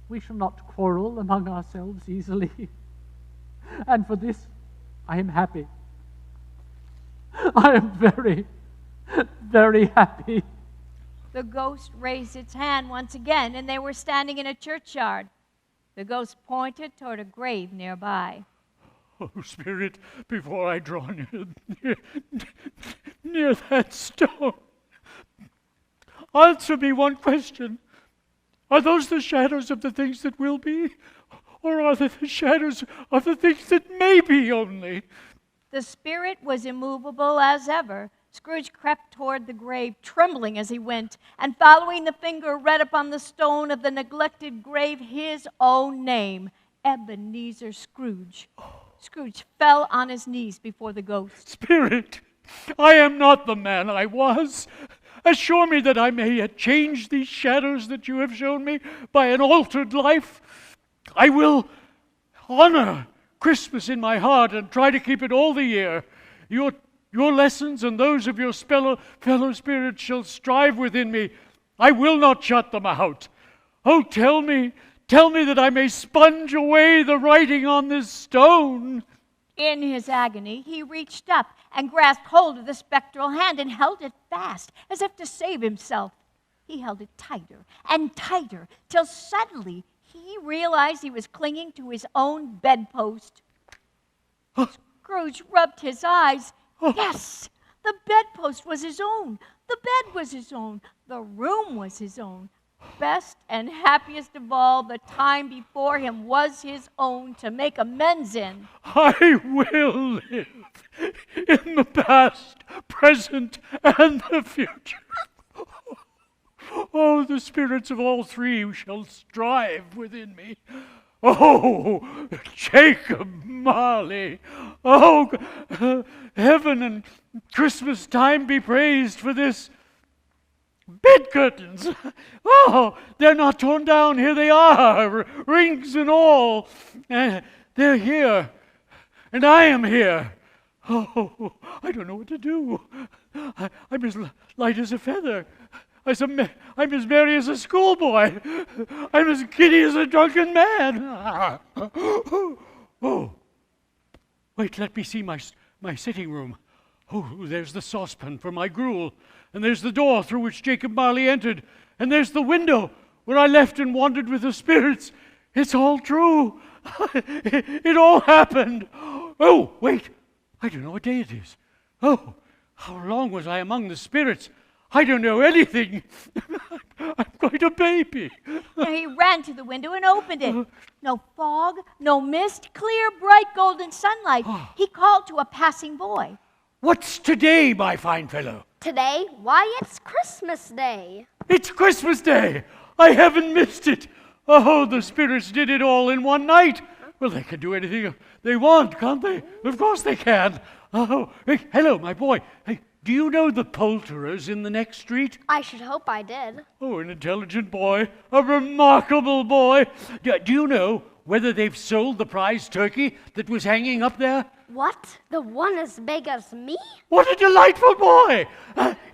we shall not quarrel among ourselves easily. And for this I am happy. I am very, very happy. The ghost raised its hand once again, and they were standing in a churchyard. The ghost pointed toward a grave nearby. Oh, Spirit, before I draw near that stone, answer me one question. Are those the shadows of the things that will be? Or are they the shadows of the things that may be only? The spirit was immovable as ever. Scrooge crept toward the grave, trembling as he went, and following the finger read upon the stone of the neglected grave his own name, Ebenezer Scrooge. Scrooge fell on his knees before the ghost. Spirit, I am not the man I was. Assure me that I may yet change these shadows that you have shown me by an altered life. I will honor Christmas in my heart and try to keep it all the year. Your lessons and those of your fellow spirits shall strive within me. I will not shut them out. Oh, tell me that I may sponge away the writing on this stone. In his agony, he reached up and grasped hold of the spectral hand and held it fast, as if to save himself. He held it tighter and tighter, till suddenly he realized he was clinging to his own bedpost. Scrooge rubbed his eyes. Yes, the bedpost was his own. The bed was his own. The room was his own. Best and happiest of all, the time before him was his own to make amends in. I will live in the past, present, and the future. Oh, the spirits of all three shall strive within me. Oh, Jacob Marley. Oh, heaven and Christmas time be praised for this. Bed curtains. Oh, they're not torn down. Here they are, rings and all. They're here, and I am here. Oh, I don't know what to do. I'm as light as a feather. I'm as merry as a schoolboy. I'm as giddy as a drunken man. Oh, wait, let me see my sitting room. Oh, there's the saucepan for my gruel, and there's the door through which Jacob Marley entered, and there's the window where I left and wandered with the spirits. It's all true. It all happened. Oh, wait, I don't know what day it is. Oh, how long was I among the spirits? I don't know anything. I'm quite a baby. Now he ran to the window and opened it. No fog, no mist, clear, bright, golden sunlight. He called to a passing boy. What's today, my fine fellow? Today? Why, it's Christmas Day. It's Christmas Day. I haven't missed it. Oh, the spirits did it all in one night. Well, they can do anything they want, can't they? Of course they can. Oh, hey, hello, my boy. Hey, do you know the poulterers in the next street? I should hope I did. Oh, an intelligent boy, a remarkable boy. Do you know whether they've sold the prize turkey that was hanging up there? What? The one as big as me? What a delightful boy!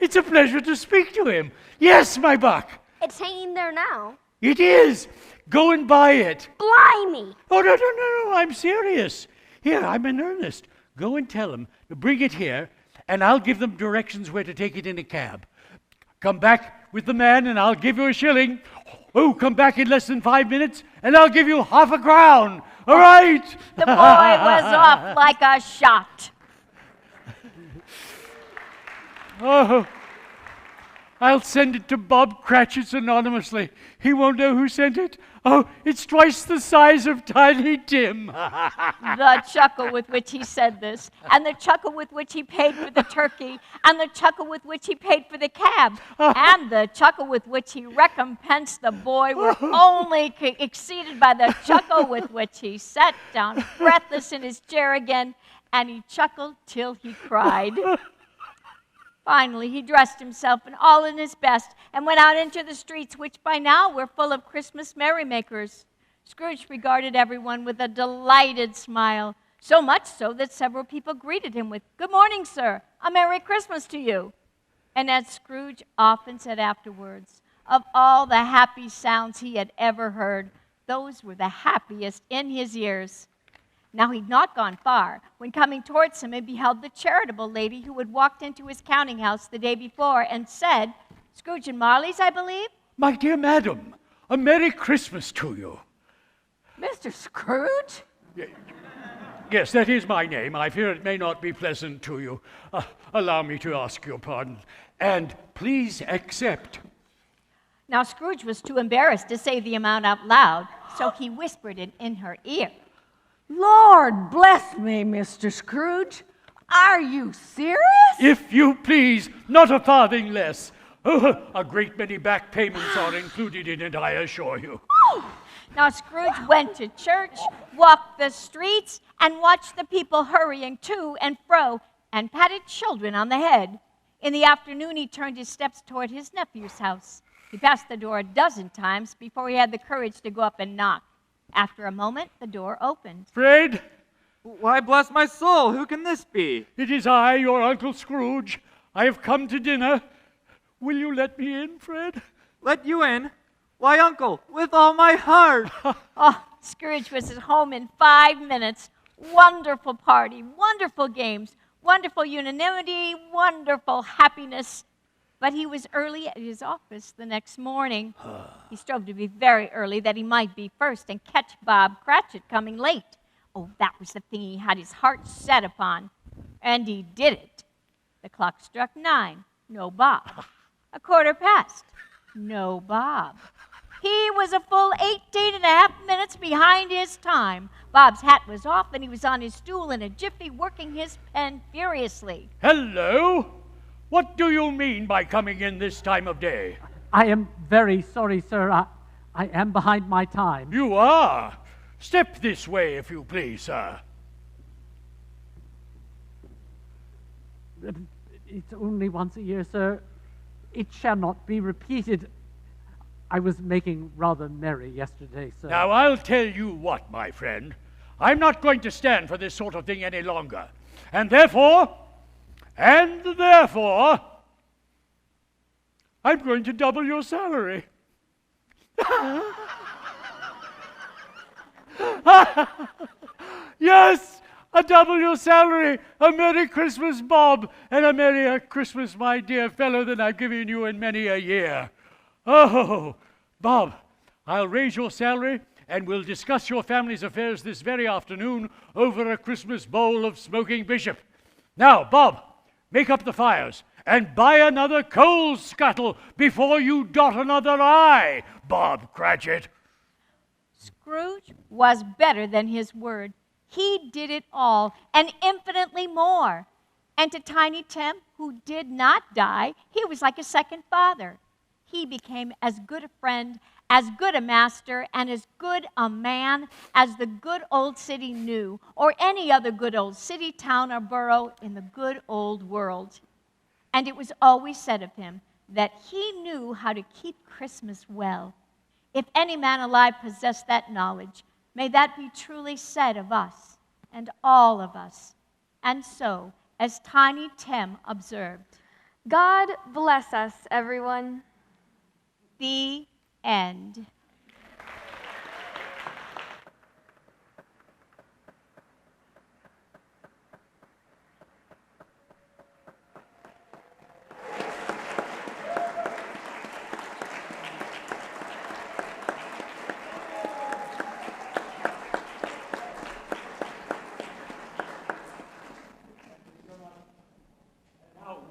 It's a pleasure to speak to him. Yes, my buck. It's hanging there now. It is. Go and buy it. Blimey! Oh, no, I'm serious. Here, I'm in earnest. Go and tell them to bring it here, and I'll give them directions where to take it in a cab. Come back with the man, and I'll give you a shilling. Oh, come back in less than 5 minutes, and I'll give you half a crown. All right? The boy was off like a shot. Oh, I'll send it to Bob Cratchit anonymously. He won't know who sent it. Oh, it's twice the size of Tiny Tim. The chuckle with which he said this, and the chuckle with which he paid for the turkey, and the chuckle with which he paid for the cab, and the chuckle with which he recompensed the boy were only exceeded by the chuckle with which he sat down breathless in his chair again, and he chuckled till he cried. Finally, he dressed himself all in his best and went out into the streets, which by now were full of Christmas merrymakers. Scrooge regarded everyone with a delighted smile, so much so that several people greeted him with, "Good morning, sir. A Merry Christmas to you." And as Scrooge often said afterwards, of all the happy sounds he had ever heard, those were the happiest in his ears. Now he'd not gone far when coming towards him he beheld the charitable lady who had walked into his counting house the day before and said, "Scrooge and Marley's, I believe?" My dear madam, a Merry Christmas to you. Mr. Scrooge? Yes, that is my name. I fear it may not be pleasant to you. Allow me to ask your pardon. And please accept. Now, Scrooge was too embarrassed to say the amount out loud, so he whispered it in her ear. Lord bless me, Mr. Scrooge. Are you serious? If you please, not a farthing less. A great many back payments are included in it, I assure you. Now, Scrooge went to church, walked the streets, and watched the people hurrying to and fro, and patted children on the head. In the afternoon, he turned his steps toward his nephew's house. He passed the door a dozen times before he had the courage to go up and knock. After a moment, the door opened. Fred? Why, bless my soul, who can this be? It is I, your Uncle Scrooge. I have come to dinner. Will you let me in, Fred? Let you in? Why, Uncle, with all my heart. Oh, Scrooge was at home in 5 minutes. Wonderful party, wonderful games, wonderful unanimity, wonderful happiness. But he was early at his office the next morning. He strove to be very early that he might be first and catch Bob Cratchit coming late. Oh, that was the thing he had his heart set upon. And he did it. The clock struck 9. No Bob. 1:15. No Bob. He was a full 18 and a half minutes behind his time. Bob's hat was off, and he was on his stool in a jiffy, working his pen furiously. Hello? What do you mean by coming in this time of day? I am very sorry, sir. I am behind my time. You are? Step this way, if you please, sir. It's only once a year, sir. It shall not be repeated. I was making rather merry yesterday, sir. Now, I'll tell you what, my friend. I'm not going to stand for this sort of thing any longer. And therefore, I'm going to double your salary. Yes, a double your salary. A Merry Christmas, Bob, and a merrier Christmas, my dear fellow, than I've given you in many a year. Oh, Bob, I'll raise your salary, and we'll discuss your family's affairs this very afternoon over a Christmas bowl of smoking bishop. Now, Bob, make up the fires and buy another coal scuttle before you dot another I, Bob Cratchit. Scrooge was better than his word. He did it all, and infinitely more. And to Tiny Tim, who did not die, he was like a second father. He became as good a friend, as good a master, and as good a man as the good old city knew, or any other good old city, town, or borough in the good old world. And it was always said of him that he knew how to keep Christmas well. If any man alive possessed that knowledge, may that be truly said of us and all of us. And so, as Tiny Tim observed, God bless us, everyone. The end.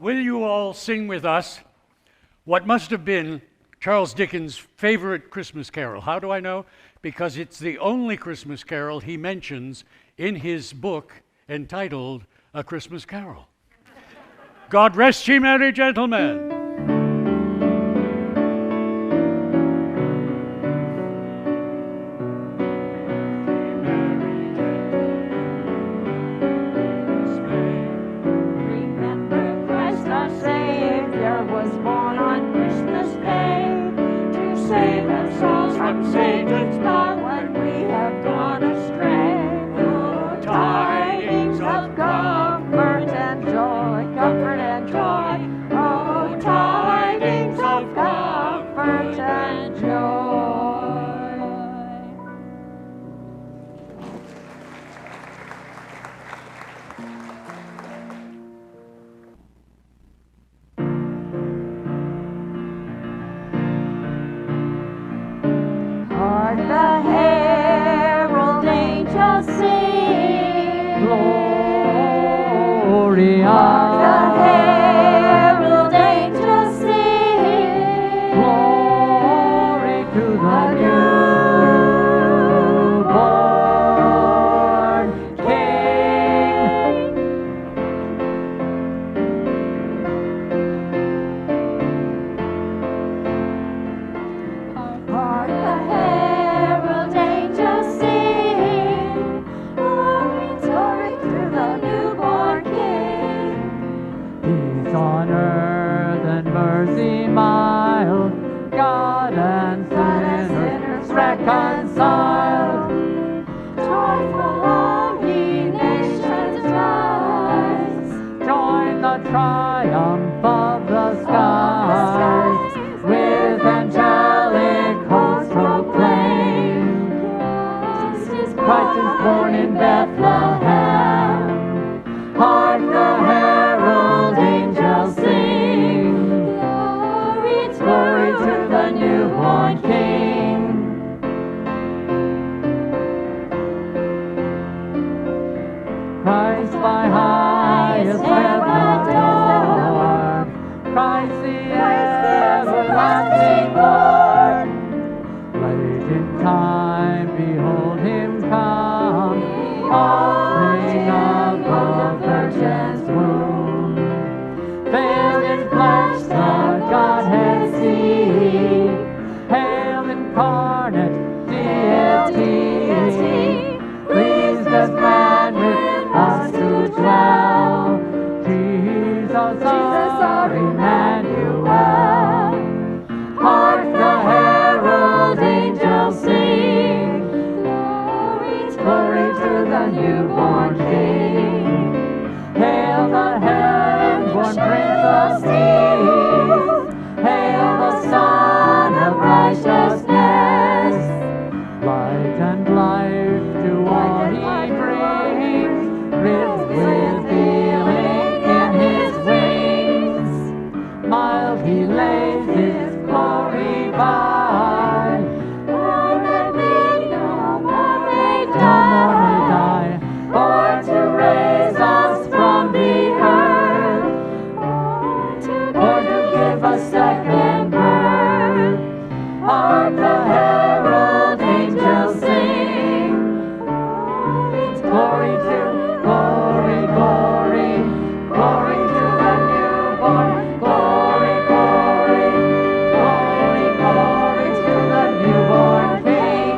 Will you all sing with us what must have been Charles Dickens' favorite Christmas carol? How do I know? Because it's the only Christmas carol he mentions in his book entitled A Christmas Carol. God rest ye merry gentlemen. Hark the herald angels sing. Glory, Hark the herald angels sing. glory to the newborn King. Hark the herald angels sing. Glory, glory to the newborn King. Peace on earth and mercy mild, God and sinners reconciled. Joyful all ye nations rise. Join the triumph of the skies, with angelic hosts proclaim, Christ is born in Bethlehem. Hark the herald angels sing, glory to the newborn King. Christ by highest heaven adored, Christ the everlasting Lord. Late in time, behold him come, offspring of the Virgin's womb. Veiled in flesh, the Godhead see, hail incarnate deity, pleased as man with us to dwell. Jesus our Emmanuel. Hark the herald angels sing, glory to the newborn King. Hail the heaven-born Prince of Peace, hail the Son of righteousness. Light and life to all he brings, rich with healing in his wings. Mild he lays his glory by, no more may die, for to raise us from the earth, or to give us second birth. Hark the herald angels sing, glory to, glory, glory, glory to the newborn, glory, glory, glory, glory to the newborn King.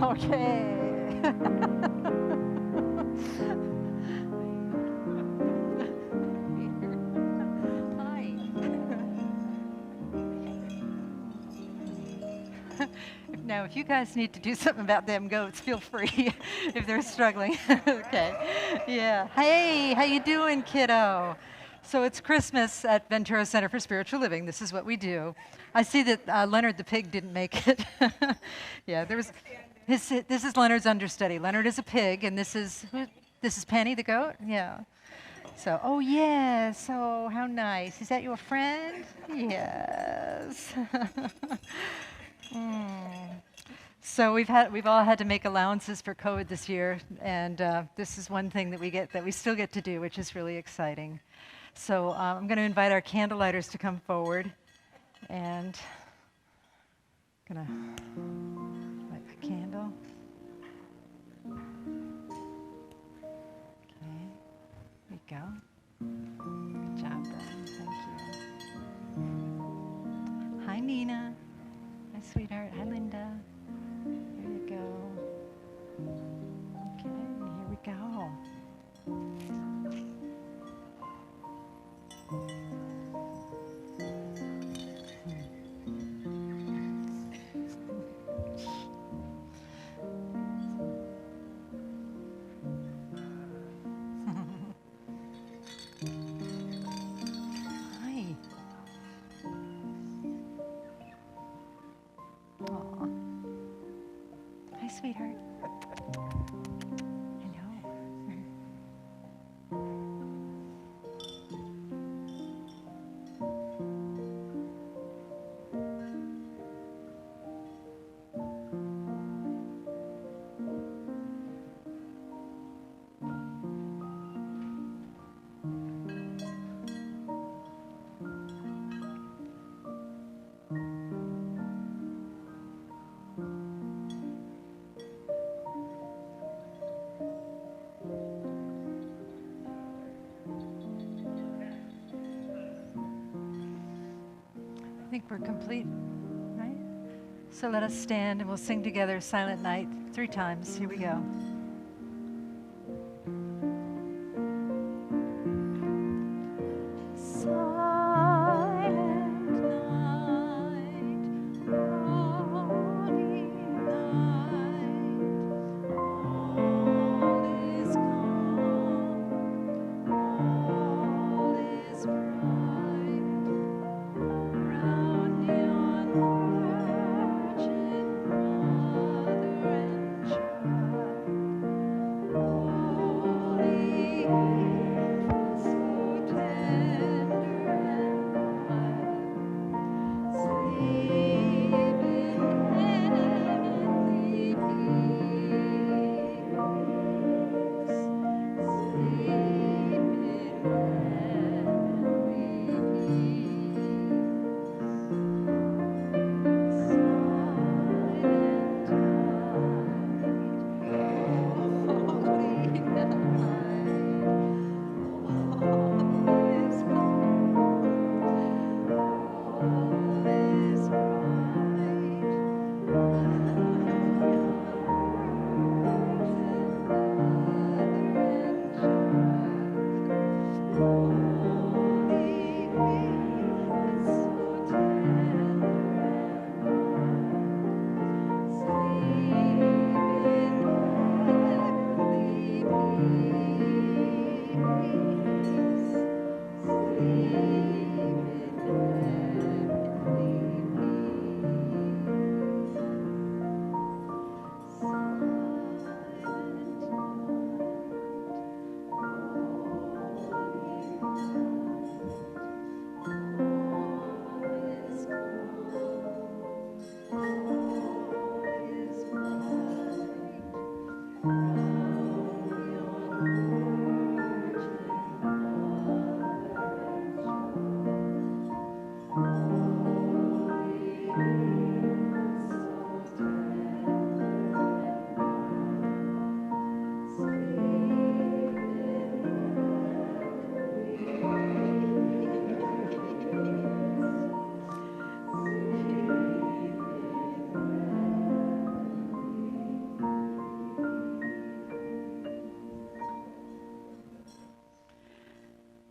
Okay. Hi. Now, if you guys need to do something about them goats, feel free if they're struggling. Okay. Yeah. Hey, how you doing, kiddo? So it's Christmas at Ventura Center for Spiritual Living. This is what we do. I see that Leonard the pig didn't make it. Yeah, there was. This is Leonard's understudy. Leonard is a pig, and this is Penny the goat. Yeah. So, oh yeah. So how nice. Is that your friend? Yes. So we've all had to make allowances for COVID this year, and this is one thing that we still get to do, which is really exciting. So I'm going to invite our candle lighters to come forward, and I'm going to light my candle. Okay, there you go. Good job, Ben. Thank you. Hi, Nina. Hi, sweetheart. Hi, Linda. Here you go. Okay, here we go. Hi. Aw. Hi, sweetheart. Hello. I think we're complete, right? So let us stand and we'll sing together Silent Night 3 times. Here we go.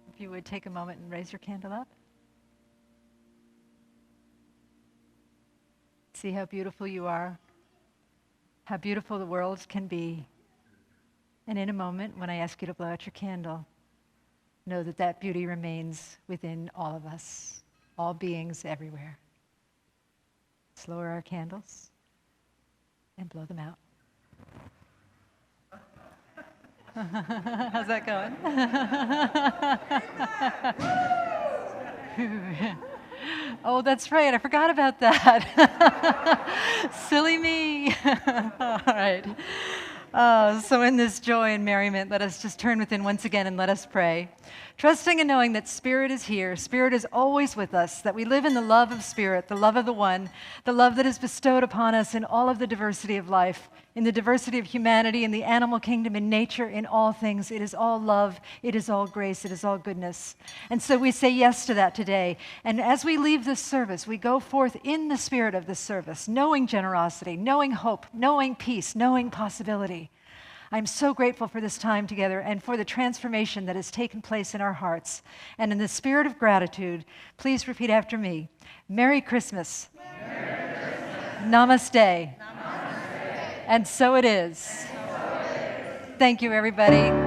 If you would take a moment and raise your candle up. See how beautiful you are how beautiful the world can be. And in a moment, when I ask you to blow out your candle, know that that beauty remains within all of us, all beings everywhere. Let's lower our candles and blow them out. How's that going? Oh, that's right. I forgot about that. Silly me. All right. So in this joy and merriment, let us just turn within once again and let us pray. Trusting and knowing that Spirit is here, Spirit is always with us, that we live in the love of Spirit, the love of the One, the love that is bestowed upon us in all of the diversity of life, in the diversity of humanity, in the animal kingdom, in nature, in all things. It is all love, it is all grace, it is all goodness. And so we say yes to that today. And as we leave this service, we go forth in the spirit of this service, knowing generosity, knowing hope, knowing peace, knowing possibility. I'm so grateful for this time together and for the transformation that has taken place in our hearts. And in the spirit of gratitude, please repeat after me. Merry Christmas. Merry Christmas. Namaste. Namaste. And so it is. Thank you, everybody.